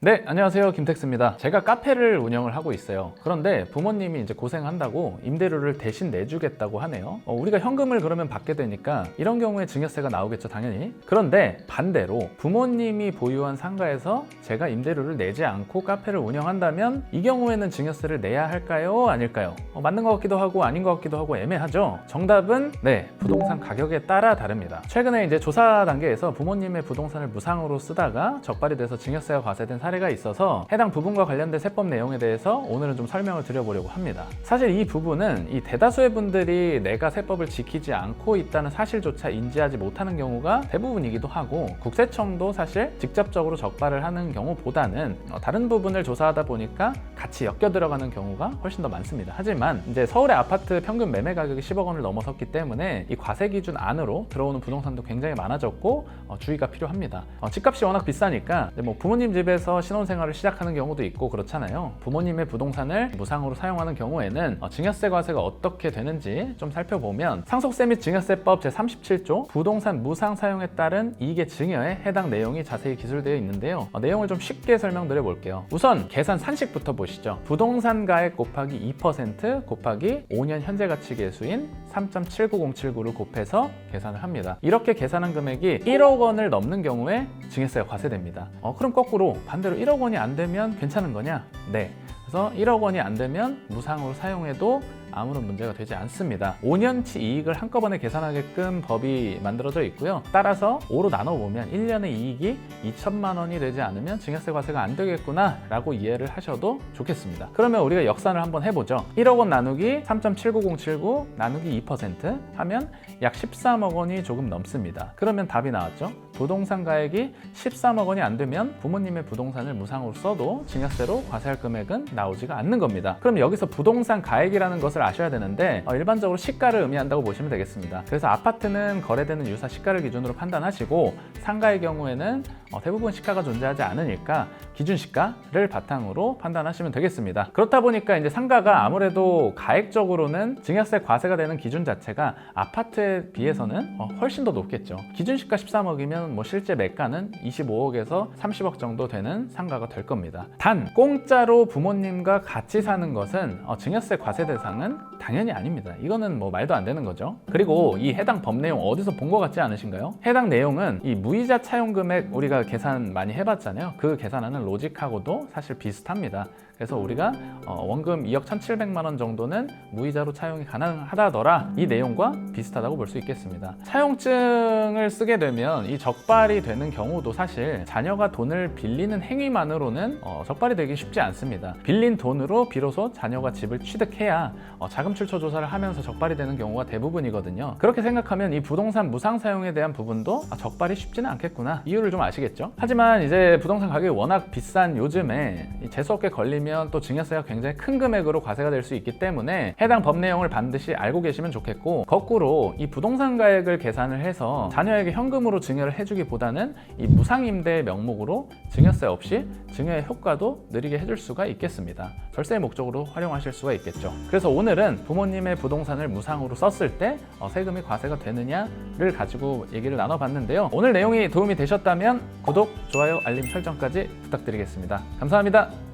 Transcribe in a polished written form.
네, 안녕하세요. 김택스입니다. 제가 카페를 운영을 하고 있어요. 그런데 부모님이 이제 고생한다고 임대료를 대신 내주겠다고 하네요. 우리가 현금을 그러면 받게 되니까 이런 경우에 증여세가 나오겠죠, 당연히. 그런데 반대로 부모님이 보유한 상가에서 제가 임대료를 내지 않고 카페를 운영한다면 이 경우에는 증여세를 내야 할까요? 아닐까요? 맞는 것 같기도 하고 아닌 것 같기도 하고 애매하죠? 정답은 네, 부동산 가격에 따라 다릅니다. 최근에 이제 조사 단계에서 부모님의 부동산을 무상으로 쓰다가 적발이 돼서 증여세가 과세된 사례가 있어서 해당 부분과 관련된 세법 내용에 대해서 오늘은 좀 설명을 드려보려고 합니다. 사실 이 부분은 이 대다수의 분들이 내가 세법을 지키지 않고 있다는 사실조차 인지하지 못하는 경우가 대부분이기도 하고, 국세청도 사실 직접적으로 적발을 하는 경우보다는 다른 부분을 조사하다 보니까 같이 엮여 들어가는 경우가 훨씬 더 많습니다. 하지만 이제 서울의 아파트 평균 매매 가격이 10억 원을 넘어섰기 때문에 이 과세 기준 안으로 들어오는 부동산도 굉장히 많아졌고 주의가 필요합니다. 집값이 워낙 비싸니까 뭐 부모님 집에서 신혼생활을 시작하는 경우도 있고 그렇잖아요. 부모님의 부동산을 무상으로 사용하는 경우에는 증여세 과세가 어떻게 되는지 좀 살펴보면 상속세 및 증여세법 제37조 부동산 무상 사용에 따른 이익의 증여에 해당 내용이 자세히 기술되어 있는데요. 내용을 좀 쉽게 설명드려 볼게요. 우선 계산 산식부터 보시죠. 부동산 가액 곱하기 2% 곱하기 5년 현재 가치 계수인 3.79079를 곱해서 계산을 합니다. 이렇게 계산한 금액이 1억 원을 넘는 경우에 증여세가 과세됩니다. 그럼 거꾸로 반대로 1억 원이 안 되면 괜찮은 거냐? 네. 그래서 1억 원이 안 되면 무상으로 사용해도 아무런 문제가 되지 않습니다. 5년치 이익을 한꺼번에 계산하게끔 법이 만들어져 있고요. 따라서 5로 나눠보면 1년의 이익이 2천만 원이 되지 않으면 증여세 과세가 안 되겠구나 라고 이해를 하셔도 좋겠습니다. 그러면 우리가 역산을 한번 해보죠. 1억 원 나누기 3.79079 나누기 2% 하면 약 13억 원이 조금 넘습니다. 그러면 답이 나왔죠. 부동산 가액이 13억 원이 안 되면 부모님의 부동산을 무상으로 써도 증여세로 과세할 금액은 나오지가 않는 겁니다. 그럼 여기서 부동산 가액이라는 것을 아셔야 되는데 일반적으로 시가를 의미한다고 보시면 되겠습니다. 그래서 아파트는 거래되는 유사 시가를 기준으로 판단하시고 상가의 경우에는 대부분 시가가 존재하지 않으니까 기준 시가를 바탕으로 판단하시면 되겠습니다. 그렇다 보니까 이제 상가가 아무래도 가액적으로는 증여세 과세가 되는 기준 자체가 아파트에 비해서는 훨씬 더 높겠죠. 기준 시가 13억이면 뭐 실제 매가는 25억에서 30억 정도 되는 상가가 될 겁니다. 단 공짜로 부모님과 같이 사는 것은 증여세 과세 대상은 당연히 아닙니다. 이거는 뭐 말도 안 되는 거죠. 그리고 이 해당 법 내용 어디서 본 것 같지 않으신가요? 해당 내용은 이 무이자 차용 금액 우리가 계산 많이 해봤잖아요. 그 계산하는 로직하고도 사실 비슷합니다. 그래서 우리가 원금 2억 1,700만 원 정도는 무이자로 차용이 가능하다더라, 이 내용과 비슷하다고 볼 수 있겠습니다. 차용증을 쓰게 되면 이 적발이 되는 경우도 사실 자녀가 돈을 빌리는 행위만으로는 적발이 되기 쉽지 않습니다. 빌린 돈으로 비로소 자녀가 집을 취득해야 자금 출처 조사를 하면서 적발이 되는 경우가 대부분이거든요. 그렇게 생각하면 이 부동산 무상 사용에 대한 부분도 적발이 쉽지는 않겠구나, 이유를 좀 아시겠죠? 하지만 이제 부동산 가격이 워낙 비싼 요즘에 재수없게 걸리면 또 증여세가 굉장히 큰 금액으로 과세가 될 수 있기 때문에 해당 법 내용을 반드시 알고 계시면 좋겠고, 거꾸로 이 부동산 가액을 계산을 해서 자녀에게 현금으로 증여를 해주기보다는 이 무상임대의 명목으로 증여세 없이 증여의 효과도 느리게 해줄 수가 있겠습니다. 절세의 목적으로 활용하실 수가 있겠죠. 그래서 오늘은 부모님의 부동산을 무상으로 썼을 때 세금이 과세가 되느냐를 가지고 얘기를 나눠봤는데요. 오늘 내용이 도움이 되셨다면 구독, 좋아요, 알림 설정까지 부탁드리겠습니다. 감사합니다.